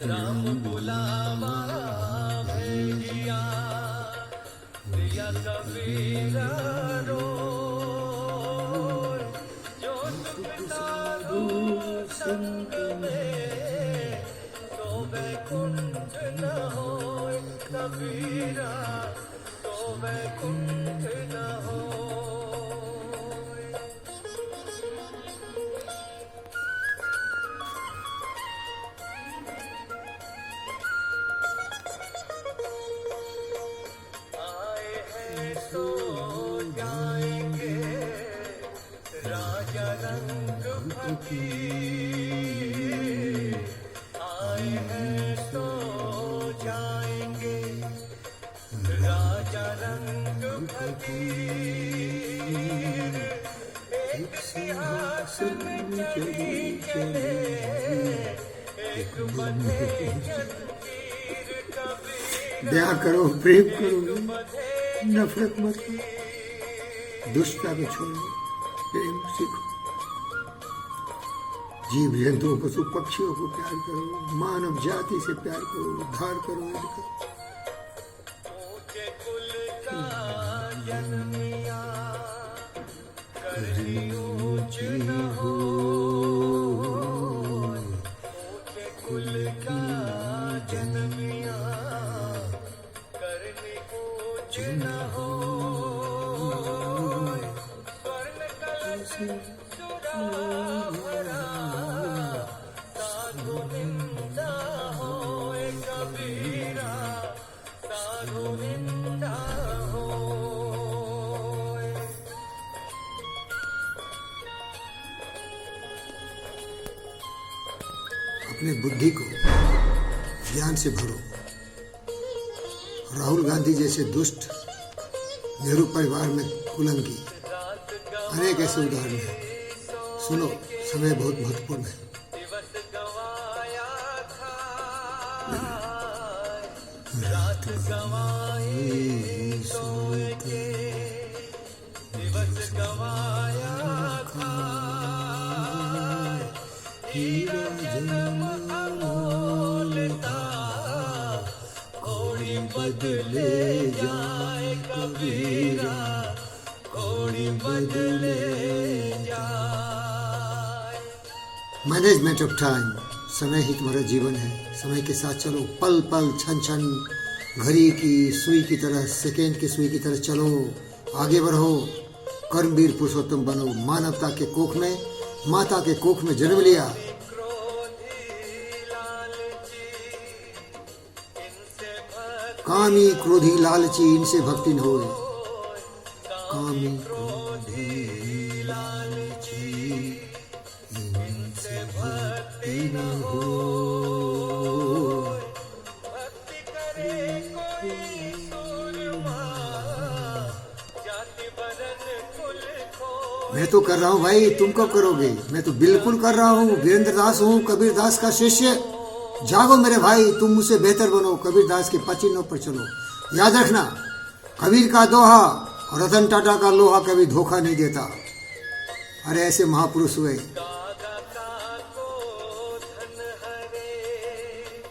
राम बुलावा भेजिया दिया कबीर रोय। जो सुख साधु संग में तो वैकुंठ न होय कबीरा, तो वैकुंठ न होय। आए हैं सो जाएंगे राजा रंग फकीर, आए हैं सो जाएंगे राजा रंग फकीर। एक सिंहासन चढ़ी चले, एक बंधे जंजीर कबीर। दया करो, प्रेम करो, नफरत मत करो, दुष्टता को छोड़ो, प्रेम सीखो। जीव जंतुओं पशु पक्षियों को प्यार करो, मानव जाति से प्यार करो, उद्धार करो इनका। ऊंचे कुल का जन्मिया करनी ऊंची न हो, ऊंचे कुल का जन्मिया करनी ऊंची न हो। स्वर्ण कलश सुराभरा साधु निंदा होय कबीरा, साधु निंदा होय। अपने बुद्धि को ज्ञान से भरो। राहुल गांधी जैसे दुष्ट, नेहरू परिवार में कुलंकी, अनेक ऐसे उदाहरण हैं। सुनो, समय बहुत महत्वपूर्ण है। दिवस गवाया था, रात गवाई सोए के, दिवस गवाया था। हीरा जन्म अनमोल था, कोड़ी बदले जाए कबीरा, कोड़ी बदले जाए। मैनेजमेंट ऑफ टाइम, समय ही तुम्हारा जीवन है। समय के साथ चलो, पल पल क्षण क्षण घड़ी की सुई की तरह, सेकेंड की सुई की तरह चलो, आगे बढ़ो, कर्मवीर पुरुषोत्तम बनो। मानवता के कोख में, माता के कोख में जन्म लिया। कामी क्रोधी लालची इनसे भक्ति न होए। कामी क्रोधी लालची इनसे भक्ति न हो। भक्ति करे कोई सूरमा, जाति वरन कुल को। मैं तो कर रहा हूँ भाई, तुम कब करोगे? मैं तो बिल्कुल कर रहा हूँ। वीरेंद्र दास हूँ, कबीर दास का शिष्य। जागो मेरे भाई, तुम मुझसे बेहतर बनो। कबीर दास के पचिन्हों पर चलो। याद रखना, कबीर का दोहा और रतन टाटा का लोहा कभी धोखा नहीं देता। अरे ऐसे महापुरुष हुए। कागा का को धन हरे,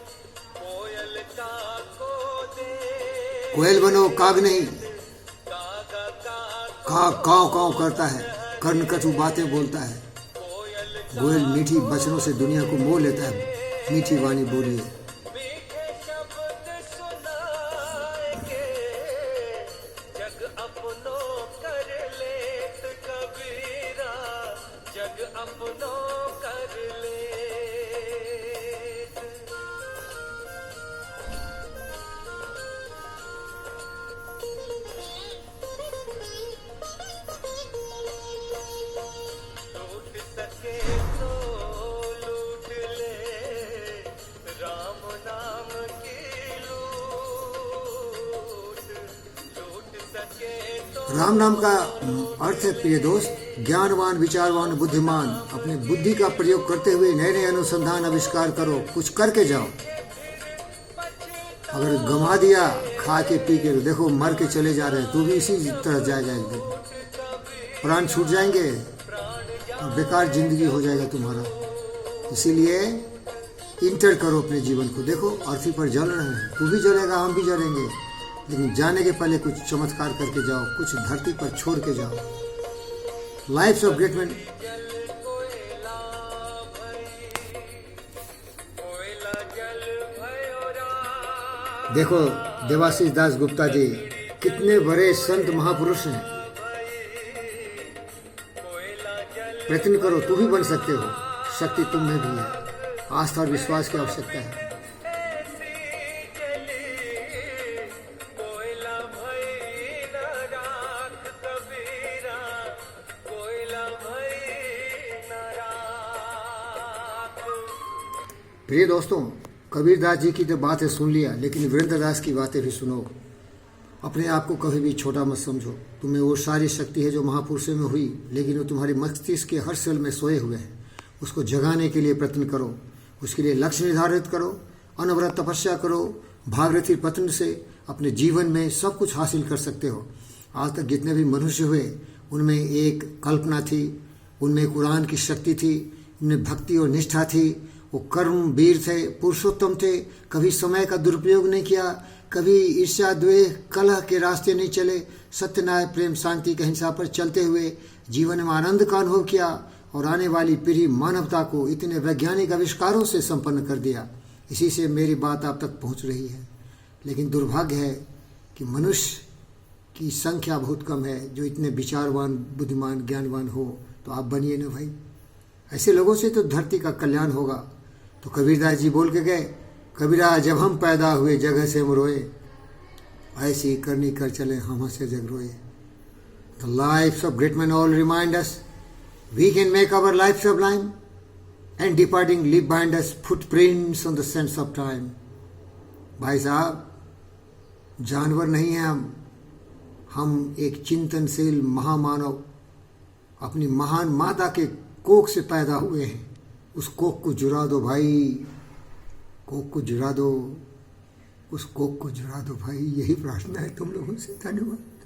कोयल का को दे। कोयल बनो, काग नहीं। कागा का काग काव काव करता है, कर्णकटु बातें बोलता है। कोयल कोयल मीठी वचनों से दुनिया को मोह लेता है। मीठी वाणी बोलिए। मीठे शब्द सुनाएंगे, जग अपनो कर लेत कबीरा, जग अपनो कर लेत। लूट सके तो लूट ले, राम नाम की लूट। लूट सके तो राम नाम का अर्थ है प्रिय दोस्त, ज्ञानवान, विचारवान, बुद्धिमान। अपने बुद्धि का प्रयोग करते हुए नए नए अनुसंधान आविष्कार करो, कुछ करके जाओ। अगर गंवा दिया खा के पी के, तो देखो मर के चले जा रहे हैं, तू भी इसी तरह जाएगा एक दिन। प्राण छूट जाएंगे और बेकार जिंदगी हो जाएगा तुम्हारा। इसीलिए इंटर करो अपने जीवन को। देखो अर्थी पर जल रहे हैं, तू भी जलेगा, हम भी जलेंगे, लेकिन जाने के पहले कुछ चमत्कार करके जाओ, कुछ धरती पर छोड़ के जाओ। Life of great man. देखो देवाशीष दास गुप्ता जी कितने बड़े संत महापुरुष हैं। प्रयत्न करो, तू भी बन सकते हो, शक्ति तुम में भी है, आस्था और विश्वास की आवश्यकता है। प्रिय दोस्तों, कबीरदास जी की तो बातें सुन लिया, लेकिन वीरेंद्र दास की बातें भी सुनो। अपने आप को कभी भी छोटा मत समझो। तुम्हें वो सारी शक्ति है जो महापुरुषों में हुई, लेकिन वो तुम्हारे मस्तिष्क के हर सेल में सोए हुए हैं। उसको जगाने के लिए प्रयत्न करो, उसके लिए लक्ष्य निर्धारित करो, अनवरत तपस्या करो। भागीरथी प्रयत्न से अपने जीवन में सब कुछ हासिल कर सकते हो। आज तक जितने भी मनुष्य हुए उनमें एक कल्पना थी, उनमें कुरान की शक्ति थी, उनमें भक्ति और निष्ठा थी। वो कर्म वीर थे, पुरुषोत्तम थे, कभी समय का दुरुपयोग नहीं किया, कभी ईर्ष्या द्वेष कलह के रास्ते नहीं चले, सत्य न्याय प्रेम शांति की अहिंसा पर चलते हुए जीवन में आनंद का अनुभव किया और आने वाली पीढ़ी मानवता को इतने वैज्ञानिक आविष्कारों से संपन्न कर दिया। इसी से मेरी बात आप तक पहुंच रही है। लेकिन दुर्भाग्य है कि मनुष्य की संख्या बहुत कम है जो इतने विचारवान, बुद्धिमान, ज्ञानवान हो। तो आप बनिए ना भाई, ऐसे लोगों से तो धरती का कल्याण होगा। तो कबीरदास जी बोल के गए, कबीरा जब हम पैदा हुए जगह से हम रोए, ऐसी करनी कर चले हम से जग रोए। The lifes of great man all remind us we can make our life sublime and departing leave behind us footprints on the sands of time. भाई साहब, जानवर नहीं हैं हम एक चिंतनशील महामानव अपनी महान माता के कोख से पैदा हुए हैं। उस कोख को जुड़ा दो भाई, कोख को जुड़ा दो, उस कोख को जुड़ा दो भाई। यही प्रार्थना है तुम लोगों से। धन्यवाद।